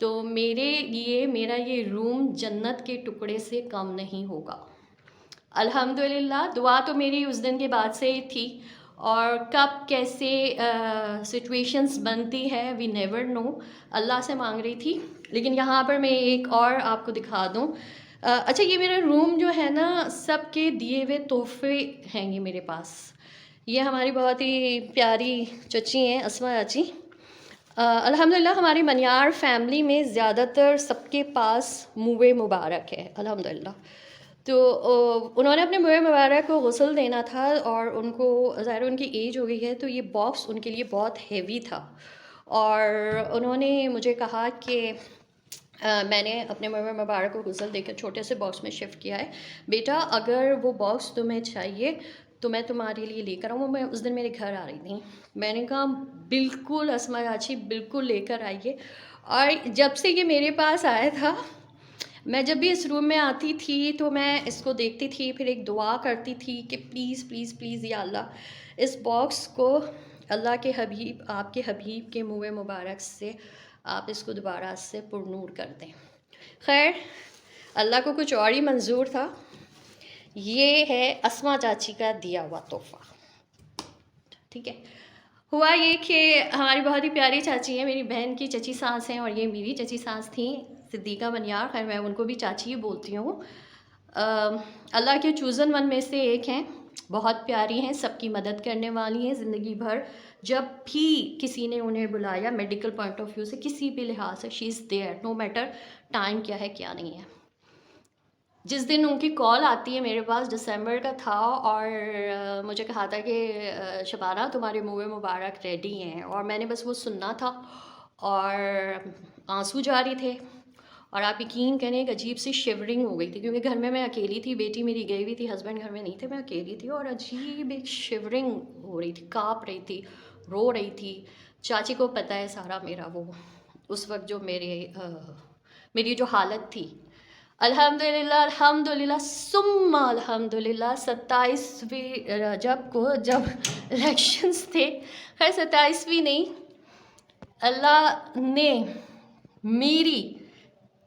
تو میرے لیے میرا یہ روم جنت کے ٹکڑے سے کم نہیں ہوگا. الحمدللہ دعا تو میری اس دن کے بعد سے ہی تھی، اور کب کیسے سچویشنز بنتی ہے وی نیور نو. اللہ سے مانگ رہی تھی. لیکن یہاں پر میں ایک اور آپ کو دکھا دوں. اچھا یہ میرا روم جو ہے نا، سب کے دیے ہوئے تحفے ہیں یہ میرے پاس. یہ ہماری بہت ہی پیاری چچی ہیں، اسما چاچی. الحمدللہ ہماری منیار فیملی میں زیادہ تر سب کے پاس موئے مبارک ہے الحمدللہ. تو انہوں نے اپنے موئے مبارک کو غسل دینا تھا، اور ان کو ظاہر ان کی ایج ہو گئی ہے، تو یہ باکس ان کے لیے بہت ہیوی تھا. اور انہوں نے مجھے کہا کہ میں نے اپنے موئے مبارک کو غسل دے کر چھوٹے سے باکس میں شفٹ کیا ہے، بیٹا اگر وہ باکس تمہیں چاہیے تو میں تمہارے لیے لے کر آؤں. میں اس دن میرے گھر آ رہی تھی. میں نے کہا بالکل اسما چاچی بالکل لے کر آئیے. اور جب سے یہ میرے پاس آیا تھا، میں جب بھی اس روم میں آتی تھی تو میں اس کو دیکھتی تھی، پھر ایک دعا کرتی تھی کہ پلیز پلیز پلیز یا اللہ اس باکس کو اللہ کے حبیب، آپ کے حبیب کے منہ مبارک سے آپ اس کو دوبارہ سے پرنور کر دیں. خیر اللہ کو کچھ اور ہی منظور تھا. یہ ہے اسما چاچی کا دیا ہوا تحفہ. ٹھیک ہے. ہوا یہ کہ ہماری بہت ہی پیاری چاچی ہیں، میری بہن کی چچی ساس ہیں، اور یہ میری چچی ساس تھیں صدیقہ منیار. خیر میں ان کو بھی چاچی ہی بولتی ہوں. اللہ کے چوزن ون میں سے ایک ہیں، بہت پیاری ہیں، سب کی مدد کرنے والی ہیں. زندگی بھر جب بھی کسی نے انہیں بلایا میڈیکل پوائنٹ آف ویو سے، کسی بھی لحاظ سے she is there, no matter time کیا ہے کیا نہیں ہے. جس دن ان کی کال آتی ہے میرے پاس، دسمبر کا تھا، اور مجھے کہا تھا کہ شبانہ تمہارے منہ مبارک ریڈی ہیں، اور میں نے بس وہ سننا تھا اور آنسو جاری تھے. اور آپ یقین کریں ایک عجیب سی شیورنگ ہو گئی تھی، کیونکہ گھر میں اکیلی تھی، بیٹی میری گئی ہوئی تھی، ہسبینڈ گھر میں نہیں تھے، میں اکیلی تھی، اور عجیب ایک شیورنگ ہو رہی تھی، کانپ رہی تھی، رو رہی تھی. چاچی کو پتہ ہے سارا میرا وہ اس وقت جو میری جو حالت تھی. الحمدللہ الحمدللہ ثم الحمدللہ 27ویں رجب کو جب الیکشنز تھے، خیر 27ویں نہیں، اللہ نے میری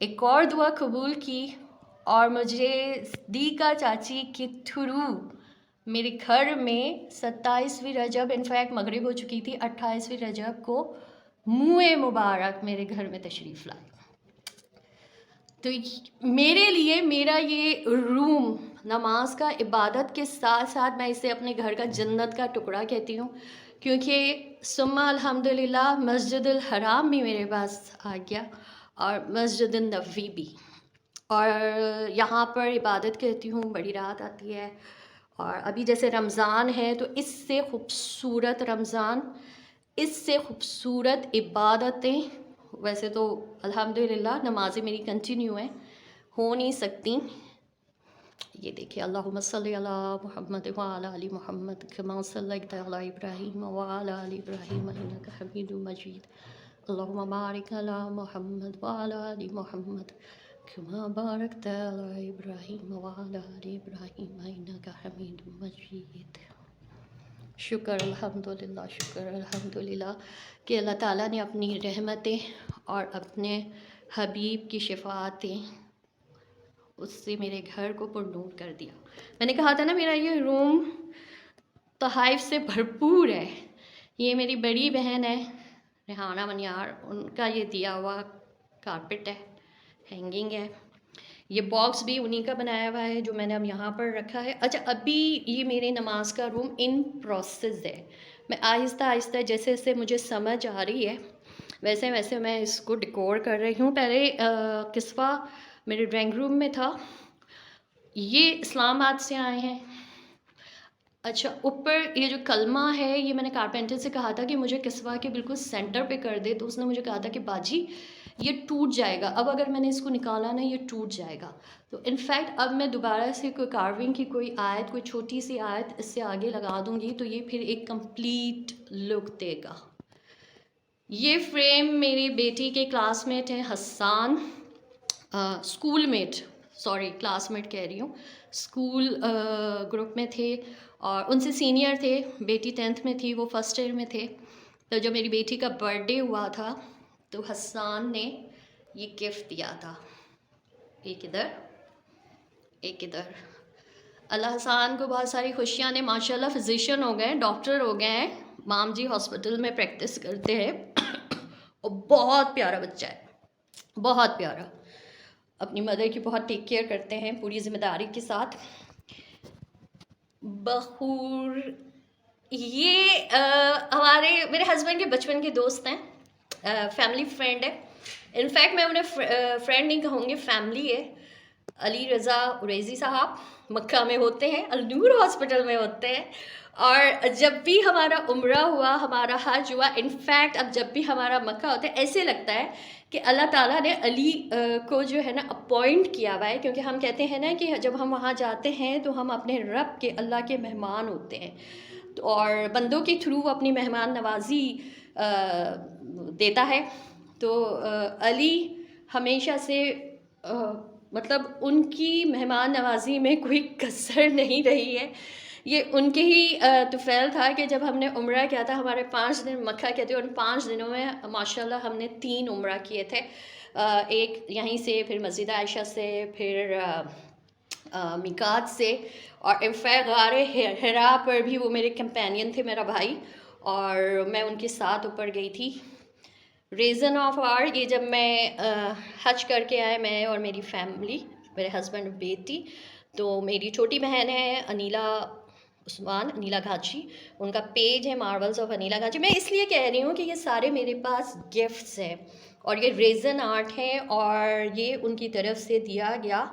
ایک اور دعا قبول کی، اور مجھے صدیقہ چاچی کے تھرو میرے گھر میں 27ویں رجب انفیکٹ مغرب ہو چکی تھی، 28ویں رجب کو منہ مبارک میرے گھر میں تشریف لائی. تو میرے لیے میرا یہ روم نماز کا، عبادت کے ساتھ ساتھ میں اسے اپنے گھر کا جنت کا ٹکڑا کہتی ہوں، کیونکہ ثم الحمدللہ مسجد الحرام بھی میرے پاس آ گیا، اور مسجد النبوی بھی، اور یہاں پر عبادت کرتی ہوں. بڑی رات آتی ہے، اور ابھی جیسے رمضان ہے تو اس سے خوبصورت رمضان، اس سے خوبصورت عبادتیں ویسے تو الحمدللہ نمازیں میری کنٹینیو ہیں، ہو نہیں سکتی. یہ دیکھیں اللہم صلی علی محمد وعلی آل محمد کما صلیت علی ابراہیم وعلی آل ابراہیم انک حمید مجید. اللہم بارک علی محمد وعلی آل محمد کما بارکت علی ابراہیم وعلی آل ابراہیم انک حمید مجید. شکر الحمدللہ، شکر الحمدللہ کہ اللہ تعالیٰ نے اپنی رحمتیں اور اپنے حبیب کی شفاعتیں اس سے میرے گھر کو پرنور کر دیا. میں نے کہا تھا نا میرا یہ روم تحائف سے بھرپور ہے. یہ میری بڑی بہن ہے ریحانہ منیار، ان کا یہ دیا ہوا کارپٹ ہے، ہینگنگ ہے. یہ باکس بھی انہی کا بنایا ہوا ہے جو میں نے اب یہاں پر رکھا ہے. اچھا ابھی یہ میرے نماز کا روم ان پروسیس ہے. میں آہستہ آہستہ جیسے جیسے مجھے سمجھ آ رہی ہے ویسے ویسے میں اس کو ڈیکور کر رہی ہوں. پہلے کسوہ میرے ڈرائنگ روم میں تھا، یہ اسلام آباد سے آئے ہیں. اچھا اوپر یہ جو کلمہ ہے یہ میں نے کارپینٹر سے کہا تھا کہ مجھے کسوہ کے بالکل سینٹر پہ کر دے، تو اس نے مجھے کہا تھا کہ باجی یہ ٹوٹ جائے گا، اب اگر میں نے اس کو نکالا نا یہ ٹوٹ جائے گا. تو انفیکٹ اب میں دوبارہ سے کوئی کارونگ کی کوئی آیت، کوئی چھوٹی سی آیت اس سے آگے لگا دوں گی تو یہ پھر ایک کمپلیٹ لک دے گا. یہ فریم میری بیٹی کے کلاس میٹ ہیں Hassan, schoolmate, sorry classmate کہہ رہی ہوں، اسکول گروپ میں تھے اور ان سے سینئر تھے. بیٹی 10th میں تھی، وہ فرسٹ ایئر میں تھے. تو جب میری بیٹی کا برتھ ڈے ہوا تھا تو حسان نے یہ گفٹ دیا تھا، ایک ادھر ایک ادھر. اللہ حسان کو بہت ساری خوشیاں نے، ماشاء اللہ فزیشین ہو گئے ہیں، ڈاکٹر ہو گئے ہیں، مام جی ہاسپٹل میں پریکٹس کرتے ہیں اور بہت پیارا بچہ ہے، بہت پیارا. اپنی مدر کی بہت ٹیک کیئر کرتے ہیں پوری ذمہ داری کے ساتھ. بخور یہ ہمارے میرے ہسبینڈ کے بچپن کے دوست ہیں، فیملی فرینڈ ہے. انفیکٹ میں انہیں فرینڈ نہیں کہوں گی، فیملی ہے. علی رضا اوریسی صاحب مکہ میں ہوتے ہیں، النور ہاسپٹل میں ہوتے ہیں. اور جب بھی ہمارا عمرہ ہوا، ہمارا حج ہوا، انفیکٹ اب جب بھی ہمارا مکہ ہوتا ہے ایسے لگتا ہے کہ اللہ تعالیٰ نے علی کو جو ہے نا اپوائنٹ کیا ہوا ہے، کیونکہ ہم کہتے ہیں نا کہ جب ہم وہاں جاتے ہیں تو ہم اپنے رب کے، اللہ کے مہمان ہوتے ہیں، اور بندوں کے تھرو وہ اپنی مہمان نوازی دیتا ہے. تو علی ہمیشہ سے مطلب ان کی مہمان نوازی میں کوئی کسر نہیں رہی ہے. یہ ان کے ہی طفیل تھا کہ جب ہم نے عمرہ کیا تھا، ہمارے 5 دن مکہ کے تھے، اور ان 5 دنوں میں ماشاءاللہ ہم نے 3 عمرہ کیے تھے. ایک یہیں سے، پھر مسجد عائشہ سے، پھر میقات سے، اور انفیکٹ غار حرا پر بھی وہ میرے کمپینین تھے، میرا بھائی، اور میں ان کے ساتھ اوپر گئی تھی. ریزن آف آر یہ جب میں حج کر کے آئے، میں اور میری فیملی، میرے ہسبینڈ، بیٹی، تو میری چھوٹی بہن ہے انیلا عثمان، انیلا گھاچی، ان کا پیج ہے مارولز آف انیلا گھاچی. میں اس لیے کہہ رہی ہوں کہ یہ سارے میرے پاس گفٹس ہیں، اور یہ ریزن آرٹ ہے، اور یہ ان کی طرف سے دیا گیا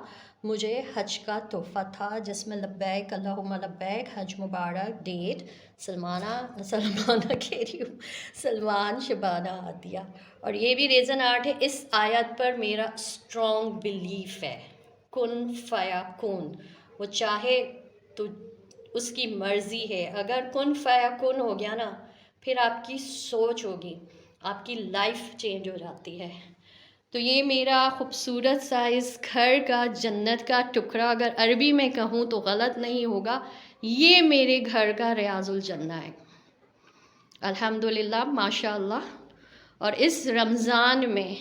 مجھے حج کا تحفہ تھا، جس میں لبیک اللہم لبیک، حج مبارک، ڈیٹ سلمانہ کہہ رہی ہوں، سلمان شبانہ عطیہ. اور یہ بھی ریزن آرٹ ہے. اس آیت پر میرا اسٹرانگ بلیف ہے، کن فیا کن، وہ چاہے تو اس کی مرضی ہے. اگر کن فیا کن ہو گیا نا، پھر آپ کی سوچ ہوگی، آپ کی لائف چینج ہو جاتی ہے. تو یہ میرا خوبصورت سا اس گھر کا جنت کا ٹکڑا، اگر عربی میں کہوں تو غلط نہیں ہوگا، یہ میرے گھر کا ریاض الجنہ ہے، الحمدللہ، ماشاء اللہ. اور اس رمضان میں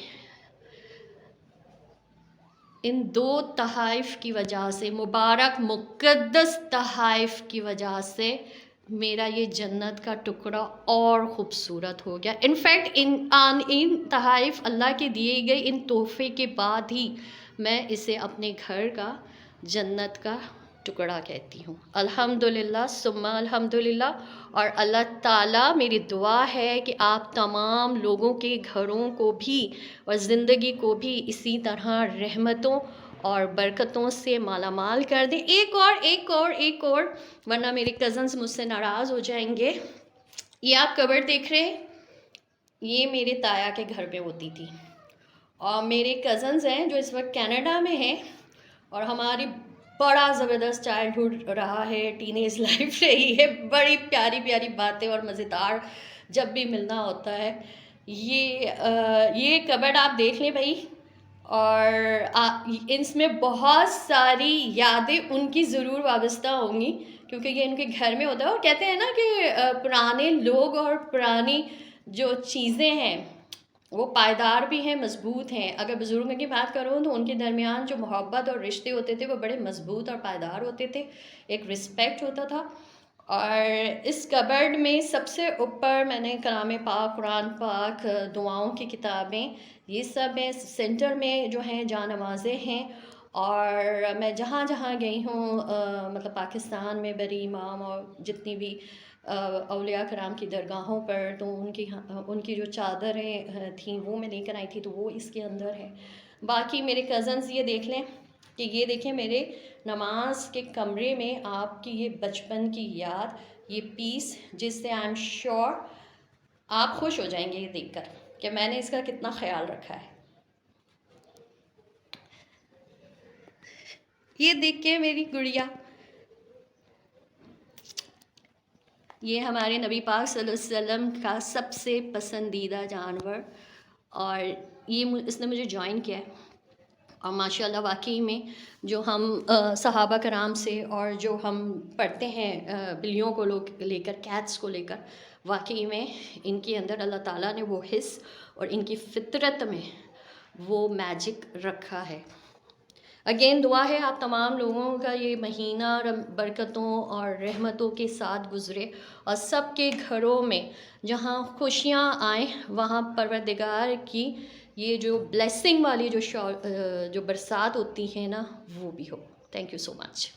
ان 2 تحائف کی وجہ سے، مبارک مقدس تحائف کی وجہ سے، میرا یہ جنت کا ٹکڑا اور خوبصورت ہو گیا. انفیکٹ ان تحائف، اللہ کے دیے گئے ان تحفے کے بعد ہی میں اسے اپنے گھر کا جنت کا ٹکڑا کہتی ہوں. الحمدللہ ثم الحمدللہ. اور اللہ تعالیٰ، میری دعا ہے کہ آپ تمام لوگوں کے گھروں کو بھی اور زندگی کو بھی اسی طرح رحمتوں اور برکتوں سے مالا مال کر دیں. ایک اور ورنہ میرے کزنز مجھ سے ناراض ہو جائیں گے. یہ آپ کبر دیکھ رہے ہیں، یہ میرے تایا کے گھر پہ ہوتی تھی، اور میرے کزنز ہیں جو اس وقت کینیڈا میں ہیں، اور ہماری بڑا زبردست چائلڈہڈ رہا ہے، ٹین ایج لائف رہی ہے، بڑی پیاری پیاری باتیں اور مزیدار جب بھی ملنا ہوتا ہے. یہ کبڈ آپ دیکھ لیں بھائی، اور اس میں بہت ساری یادیں ان کی ضرور وابستہ ہوں گی، کیونکہ یہ ان کے گھر میں ہوتا ہے. اور کہتے ہیں نا کہ پرانے لوگ اور پرانی جو چیزیں ہیں وہ پائیدار بھی ہیں، مضبوط ہیں. اگر بزرگوں کی بات کروں تو ان کے درمیان جو محبت اور رشتے ہوتے تھے وہ بڑے مضبوط اور پائیدار ہوتے تھے، ایک رسپیکٹ ہوتا تھا. اور اس کبرڈ میں سب سے اوپر میں نے کلام پاک، قرآن پاک، دعاؤں کی کتابیں، یہ سب ہیں. سینٹر میں جو ہیں جاں نمازیں ہیں. اور میں جہاں جہاں گئی ہوں، مطلب پاکستان میں بری امام اور جتنی بھی اولیاء کرام کی درگاہوں پر، تو ان کی جو چادریں تھیں وہ میں لے کر آئی تھی، تو وہ اس کے اندر ہے. باقی میرے کزنز یہ دیکھ لیں کہ یہ دیکھیں میرے نماز کے کمرے میں آپ کی یہ بچپن کی یاد، یہ پیس، جس سے آئی ایم شیور آپ خوش ہو جائیں گے یہ دیکھ کر کہ میں نے اس کا کتنا خیال رکھا ہے. یہ دیکھ کے میری گڑیا، یہ ہمارے نبی پاک صلی اللہ علیہ وسلم کا سب سے پسندیدہ جانور، اور اس نے مجھے جوائن کیا ہے. اور ماشاء اللہ واقعی میں جو ہم صحابہ کرام سے اور جو ہم پڑھتے ہیں بلیوں کو لے کر، کیٹس کو لے کر، واقعی میں ان کے اندر اللہ تعالیٰ نے وہ حس اور ان کی فطرت میں وہ میجک رکھا ہے۔ اگین دعا ہے آپ تمام لوگوں کا یہ مہینہ برکتوں اور رحمتوں کے ساتھ گزرے، اور سب کے گھروں میں جہاں خوشیاں آئیں وہاں پروردگار کی یہ جو بلیسنگ والی جو برسات ہوتی ہے نا وہ بھی ہو۔ Thank you so much.